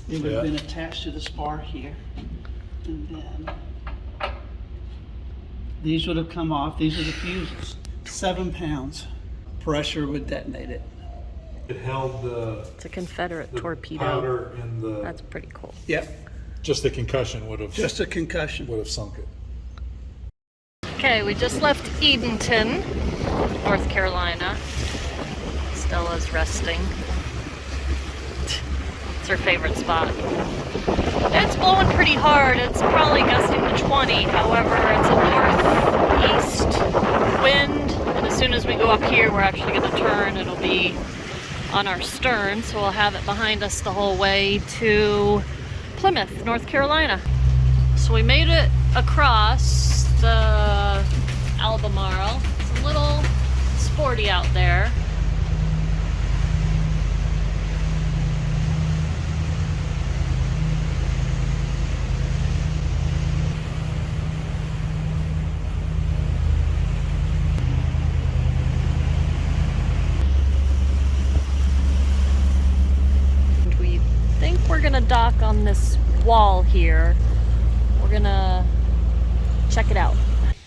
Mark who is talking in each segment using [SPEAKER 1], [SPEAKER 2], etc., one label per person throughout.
[SPEAKER 1] It would have been attached to the spar here. And then these would have come off. These are the fuses. 7 pounds. Pressure would detonate it.
[SPEAKER 2] It held
[SPEAKER 3] It's a Confederate torpedo.
[SPEAKER 2] powder in the.
[SPEAKER 3] That's pretty cool.
[SPEAKER 1] Yep,
[SPEAKER 2] Just the concussion would have.
[SPEAKER 1] just a concussion.
[SPEAKER 2] Would have sunk it.
[SPEAKER 3] Okay, we just left Edenton, North Carolina. Stella's resting. It's her favorite spot. It's blowing pretty hard. It's probably gusting to 20. However, it's a northeast wind, and as soon as we go up here, we're actually going to turn. It'll be on our stern, so we'll have it behind us the whole way to Plymouth, North Carolina. So we made it across the Albemarle. It's a little sporty out there. And we think we're gonna dock on this wall here. We're gonna check it out.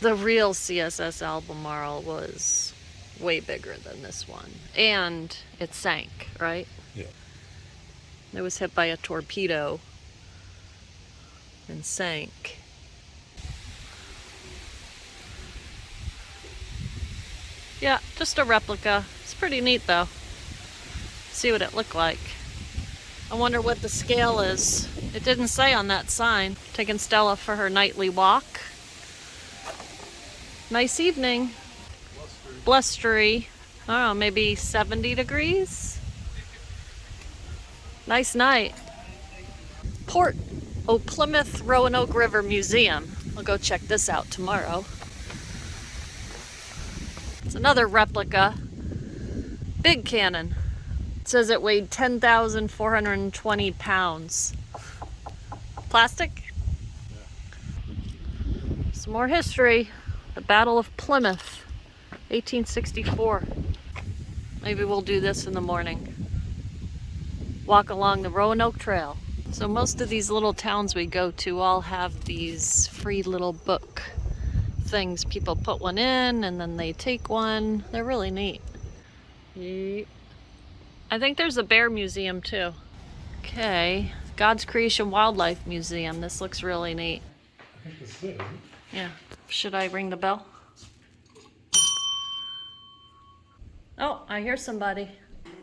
[SPEAKER 3] The real CSS Albemarle was way bigger than this one. And it sank, right?
[SPEAKER 2] Yeah.
[SPEAKER 3] It was hit by a torpedo and sank. Yeah, just a replica. It's pretty neat though. See what it looked like. I wonder what the scale is. It didn't say on that sign. Taking Stella for her nightly walk. Nice evening. Blustery. I don't know, maybe 70 degrees? Nice night. Plymouth Roanoke River Museum. I'll go check this out tomorrow. It's another replica. Big cannon. It says it weighed 10,420 pounds. Plastic? Some more history. The Battle of Plymouth, 1864. Maybe we'll do this in the morning. Walk along the Roanoke Trail. So most of these little towns we go to all have these free little book things. People put one in and then they take one. They're really neat. I think there's a bear museum too. Okay, God's Creation Wildlife Museum. This looks really neat.
[SPEAKER 2] I think that's it.
[SPEAKER 3] Yeah. Should I ring the bell? Oh, I hear somebody.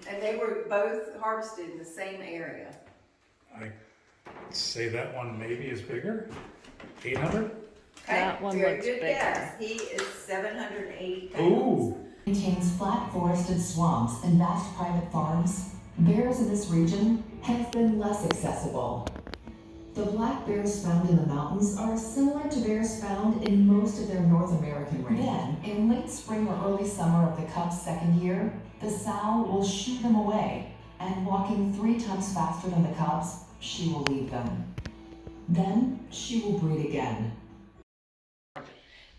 [SPEAKER 4] And they were both harvested in the same area.
[SPEAKER 2] I say that one maybe is bigger. 800.
[SPEAKER 4] Okay,
[SPEAKER 3] That one
[SPEAKER 4] very
[SPEAKER 3] looks
[SPEAKER 4] good
[SPEAKER 3] bigger.
[SPEAKER 4] guess. He is 780 pounds.
[SPEAKER 2] Ooh.
[SPEAKER 5] Contains flat forested swamps and vast private farms. Bears in this region have been less accessible. The black bears found in the mountains are similar to bears found in most of their North American range. Then, in late spring or early summer of the cub's second year, the sow will shoo them away, and walking 3 times faster than the cubs, she will leave them. Then, she will breed again.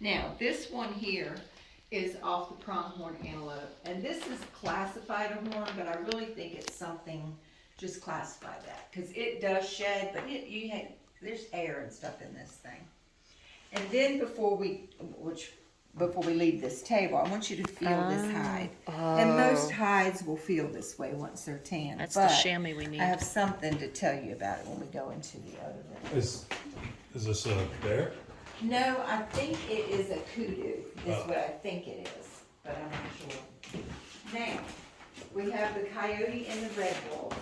[SPEAKER 4] Now, this one here is off the pronghorn antelope. And this is classified a horn, but I really think it's something, just classify that. Because it does shed, but there's air and stuff in this thing. And then before we leave this table, I want you to feel this hide. And most hides will feel this way once they're tan.
[SPEAKER 3] That's
[SPEAKER 4] but
[SPEAKER 3] the chamois we need.
[SPEAKER 4] I have something to tell you about it when we go into the other room.
[SPEAKER 2] Is this a bear?
[SPEAKER 4] No, I think it is a kudu, is what I think it is, but I'm not sure. Now, we have the coyote and the red wolf.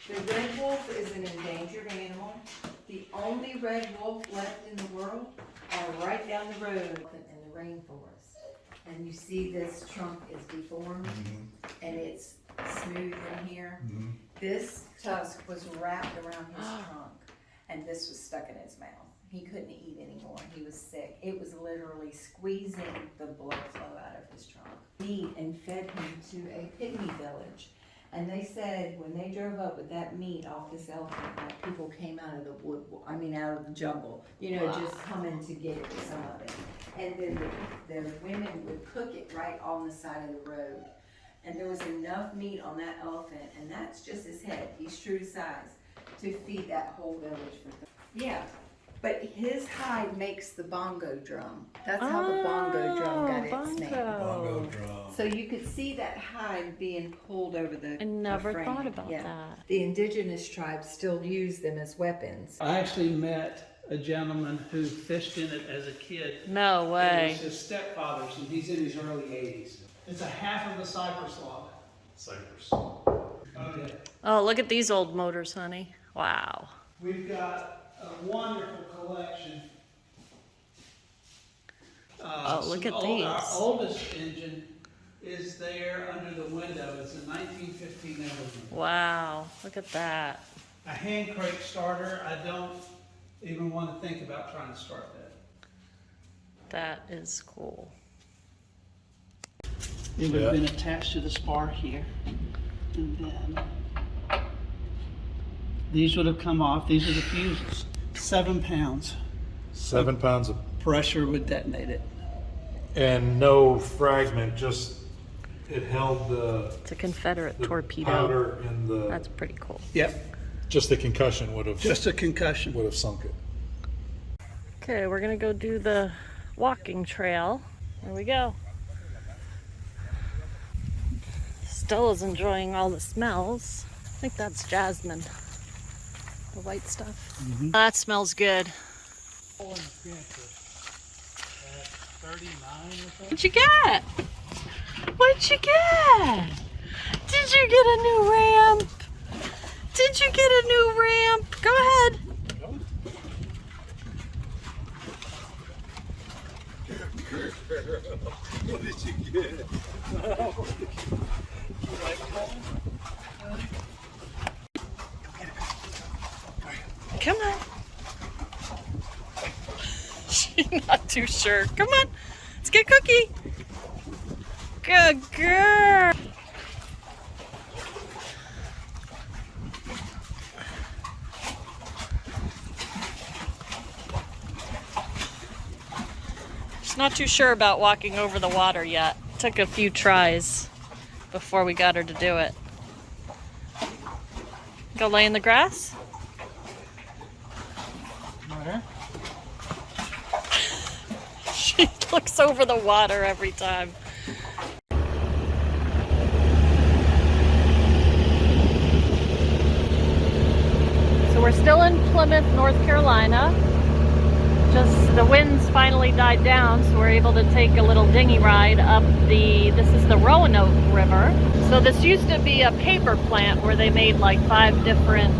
[SPEAKER 4] The red wolf is an endangered animal. The only red wolf left in the world are right down the road in the rainforest. And you see this trunk is deformed and it's smooth in here. This tusk was wrapped around his trunk and this was stuck in his mouth. He couldn't eat anymore. He was sick. It was literally squeezing the blood flow out of his trunk. Meat and fed him to a pygmy village. And they said when they drove up with that meat off this elephant, like people came out of the out of the jungle, just coming to get it, some of it. And then the women would cook it right on the side of the road. And there was enough meat on that elephant, and that's just his head. He's true to size. to feed that whole village yeah, but his hide makes the bongo drum. That's how the bongo drum got its name.
[SPEAKER 2] Bongo drum.
[SPEAKER 4] So you could see that hide being pulled over the
[SPEAKER 3] I never
[SPEAKER 4] frame.
[SPEAKER 3] thought about that.
[SPEAKER 4] The indigenous tribes still use them as weapons.
[SPEAKER 1] I actually met a gentleman who fished in it as a kid.
[SPEAKER 3] No
[SPEAKER 1] It
[SPEAKER 3] way.
[SPEAKER 1] was his stepfather's, and he's in his early 80s. It's a half of the cypress log.
[SPEAKER 2] Cypress.
[SPEAKER 1] Okay.
[SPEAKER 3] Oh, look at these old motors, honey. Wow.
[SPEAKER 1] We've got a wonderful collection.
[SPEAKER 3] Look at
[SPEAKER 1] Our
[SPEAKER 3] these.
[SPEAKER 1] oldest engine is there under the window. It's a 1915 Evergreen.
[SPEAKER 3] Wow. Look at that.
[SPEAKER 1] A hand crank starter. I don't even want to think about trying to start that.
[SPEAKER 3] That is cool.
[SPEAKER 1] It would have been attached to the spar here. And then these would have come off. These are the fuses. 7 pounds.
[SPEAKER 2] 7 pounds of,
[SPEAKER 1] Pressure would detonate it.
[SPEAKER 2] and no fragment, just it held
[SPEAKER 3] It's a Confederate
[SPEAKER 2] the
[SPEAKER 3] torpedo.
[SPEAKER 2] powder in the,
[SPEAKER 3] That's pretty cool.
[SPEAKER 1] Yep.
[SPEAKER 2] just the concussion would have
[SPEAKER 1] Just a concussion.
[SPEAKER 2] sunk it.
[SPEAKER 3] Okay, we're gonna go do the walking trail. Here we go. Stella's enjoying all the smells. I think that's jasmine. The white stuff. That smells good. What'd you get? What'd you get? Did you get a new ramp? Did you get a new ramp? Go ahead.
[SPEAKER 2] What did you get?
[SPEAKER 3] Come on. She's not too sure. Come on. Let's get Cookie. Good girl. She's not too sure about walking over the water yet. Took a few tries before we got her to do it. Go lay in the grass. She looks over the water every time. So we're still in Plymouth, North Carolina. Just the winds finally died down, so we're able to take a little dinghy ride up this is the Roanoke River. So this used to be a paper plant where they made like 5 different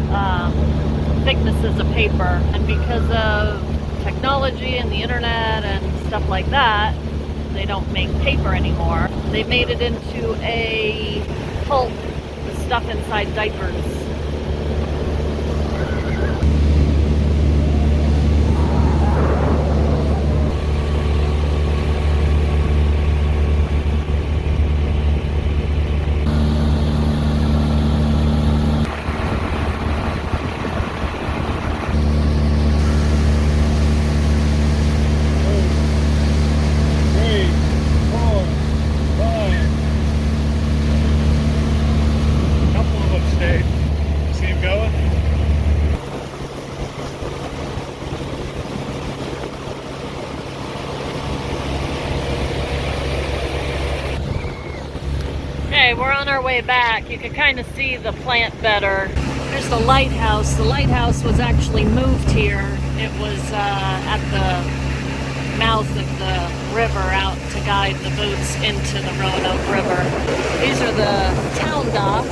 [SPEAKER 3] thicknesses of paper. And because of technology and the internet and stuff like that, they don't make paper anymore. They made it into a pulp with stuff inside diapers. Okay, we're on our way back. You can kind of see the plant better. There's the lighthouse. The lighthouse was actually moved here. It was at the mouth of the river out to guide the boats into the Roanoke River. These are the town docks.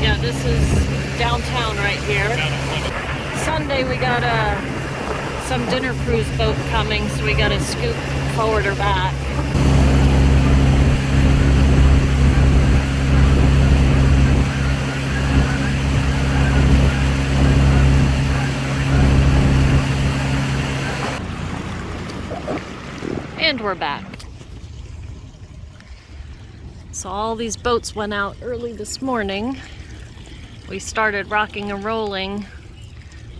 [SPEAKER 3] Yeah, this is downtown right here. Sunday we got some dinner cruise boat coming, so we got to scoot forward or back. And we're back. So all these boats went out early this morning. We started rocking and rolling.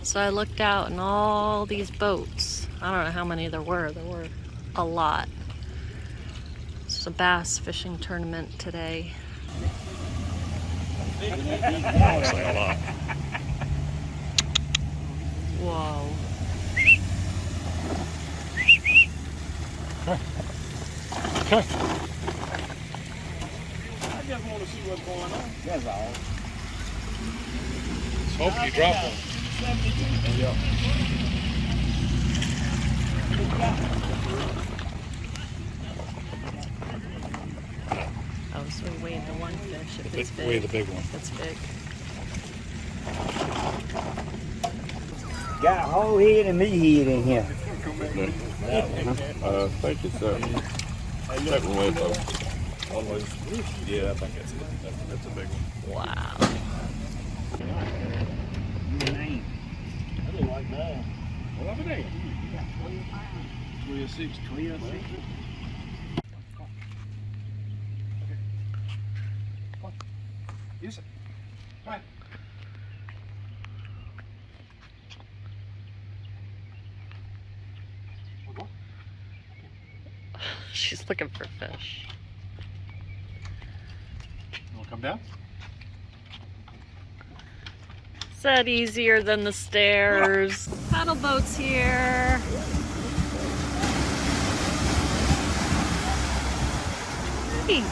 [SPEAKER 3] So I looked out and all these boats. I don't know how many there were. There were a lot. It's a bass fishing tournament today.
[SPEAKER 2] Looks like a lot. Okay.
[SPEAKER 6] I just want to see what's going on. That's all.
[SPEAKER 2] Let's hope you drop one.
[SPEAKER 6] 72.
[SPEAKER 2] Yeah.
[SPEAKER 3] Oh, so we weighed the one fish if it's big.
[SPEAKER 2] Weigh the big one.
[SPEAKER 3] If it's big.
[SPEAKER 6] Got a whole head and me head in here.
[SPEAKER 7] Thank you, sir. Check one way, folks. Always. Yeah, I think that's it. That's a big one.
[SPEAKER 3] Wow.
[SPEAKER 6] I look like that. What over there? 12.6, 12.6.
[SPEAKER 2] Use it. Right.
[SPEAKER 3] She's looking for fish.
[SPEAKER 2] You want to come down?
[SPEAKER 3] Is that easier than the stairs? Paddle boats here. Hey.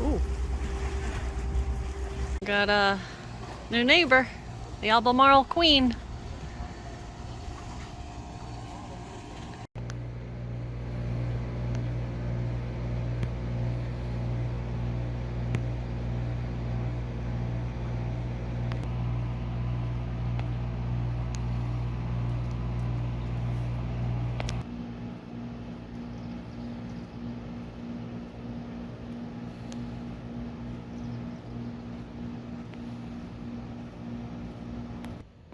[SPEAKER 3] Ooh. Got a new neighbor, the Albemarle Queen.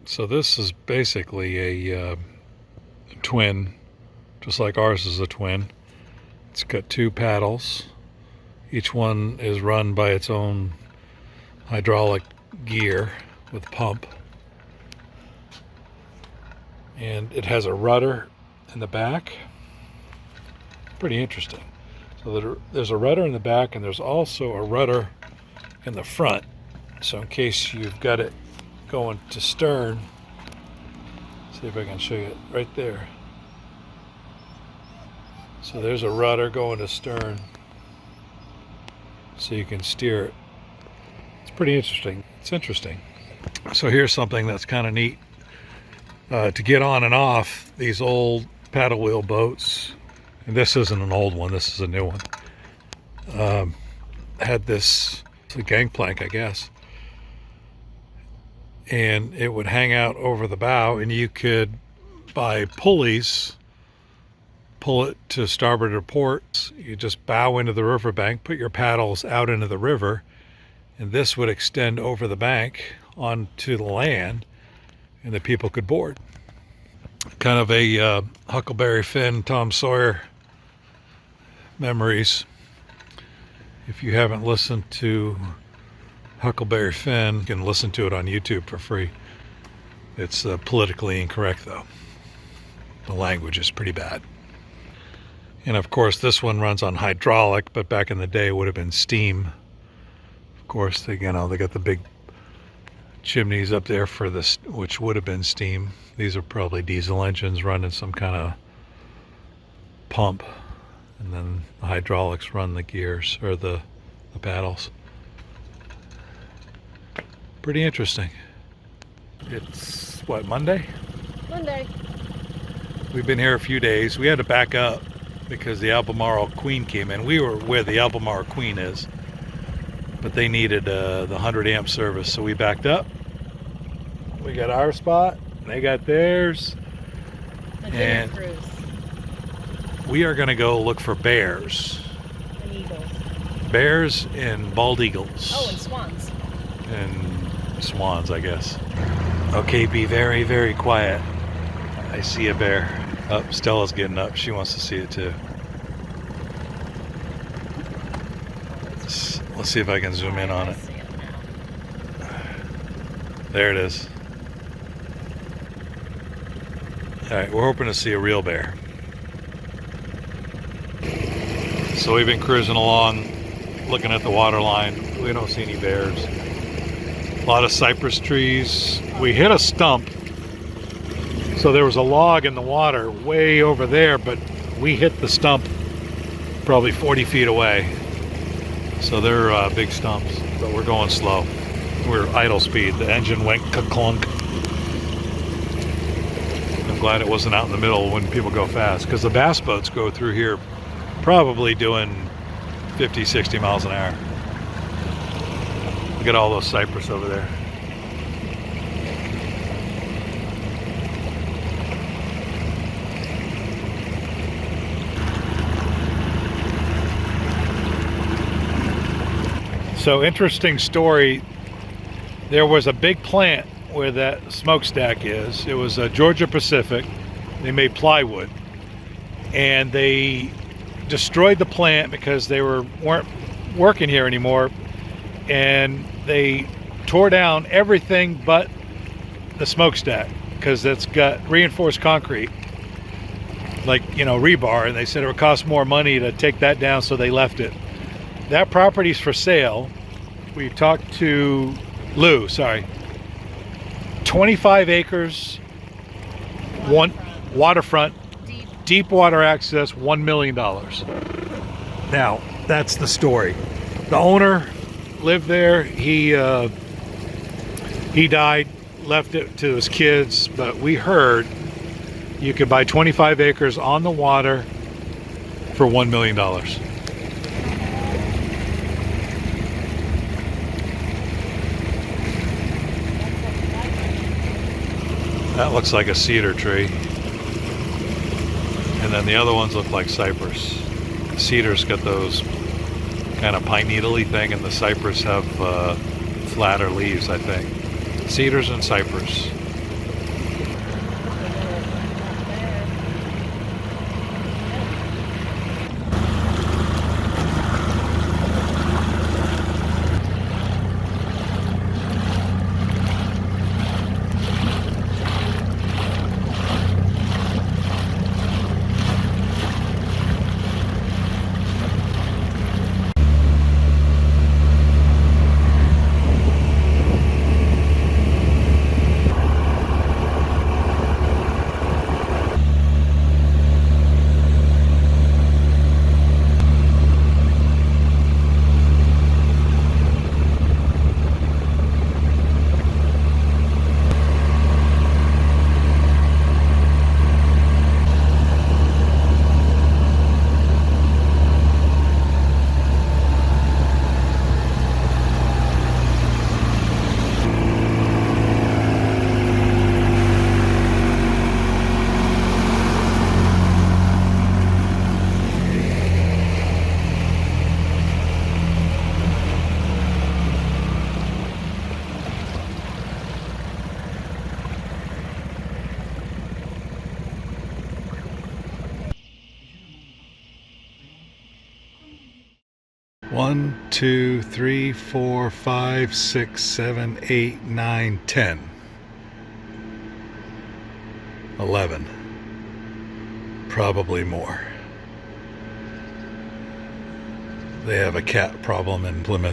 [SPEAKER 2] So this is basically a twin, just like ours is a twin. It's got two paddles. Each one is run by its own hydraulic gear with a pump. And it has a rudder in the back. Pretty interesting. So there's a rudder in the back, and there's also a rudder in the front. So in case you've got it going to stern, see if I can show you it right there. So there's a rudder going to stern, so you can steer it. It's pretty interesting. It's interesting. So here's something that's kind of neat. To get on and off these old paddle wheel boats, and this isn't an old one, this is a new one, had it's a gangplank, I guess, and it would hang out over the bow, and you could, by pulleys, pull it to starboard or port. You just bow into the riverbank, put your paddles out into the river, and this would extend over the bank onto the land, and the people could board. Kind of a Huckleberry Finn, Tom Sawyer memories. If you haven't listened to Huckleberry Finn, you can listen to it on YouTube for free. It's politically incorrect, though. The language is pretty bad. And of course, this one runs on hydraulic, but back in the day it would have been steam. Of course, they got the big chimneys up there for this, which would have been steam. These are probably diesel engines running some kind of pump, and then the hydraulics run the gears or the paddles. Pretty interesting. It's what, Monday?
[SPEAKER 3] Monday.
[SPEAKER 2] We've been here a few days. We had to back up because the Albemarle Queen came in. We were where the Albemarle Queen is, but they needed the 100 amp service, so we backed up. We got our spot, they got theirs, and
[SPEAKER 3] Cruise.
[SPEAKER 2] we are going to go look for bears.
[SPEAKER 3] And eagles.
[SPEAKER 2] Bears and bald eagles.
[SPEAKER 3] Oh, and swans.
[SPEAKER 2] And swans, I guess. Okay, be very, very quiet. I see a bear. Oh, Stella's getting up. She wants to see it too. Let's see if I can zoom in on it.
[SPEAKER 3] See it now.
[SPEAKER 2] There it is. Alright, we're hoping to see a real bear. So we've been cruising along looking at the water line. We don't see any bears. A lot of cypress trees. We hit a stump. So there was a log in the water way over there, but we hit the stump probably 40 feet away. So they're big stumps, but we're going slow. We're idle speed. The engine went ka-clunk. I'm glad it wasn't out in the middle when people go fast, because the bass boats go through here probably doing 50, 60 miles an hour. Look at all those cypress over there. So, interesting story. There was a big plant where that smokestack is. It was Georgia Pacific. They made plywood, and they destroyed the plant because they weren't working here anymore, and they tore down everything but the smokestack because it's got reinforced concrete, like, you know, rebar, and they said it would cost more money to take that down, so they left it. That property's for sale. We talked to Lou, 25 acres, one waterfront, deep water access, $1 million. Now, that's the story. The owner lived there. He died, left it to his kids, but we heard you could buy 25 acres on the water for $1 million. That looks like a cedar tree. And then the other ones look like cypress. The cedar's got those kind of pine needle-y thing, and the cypress have flatter leaves, I think. Cedars and cypress. One, 2, 3, 4, 5, 6, 7, 8, 9, 10. 11. Probably more. They have a cat problem in Plymouth.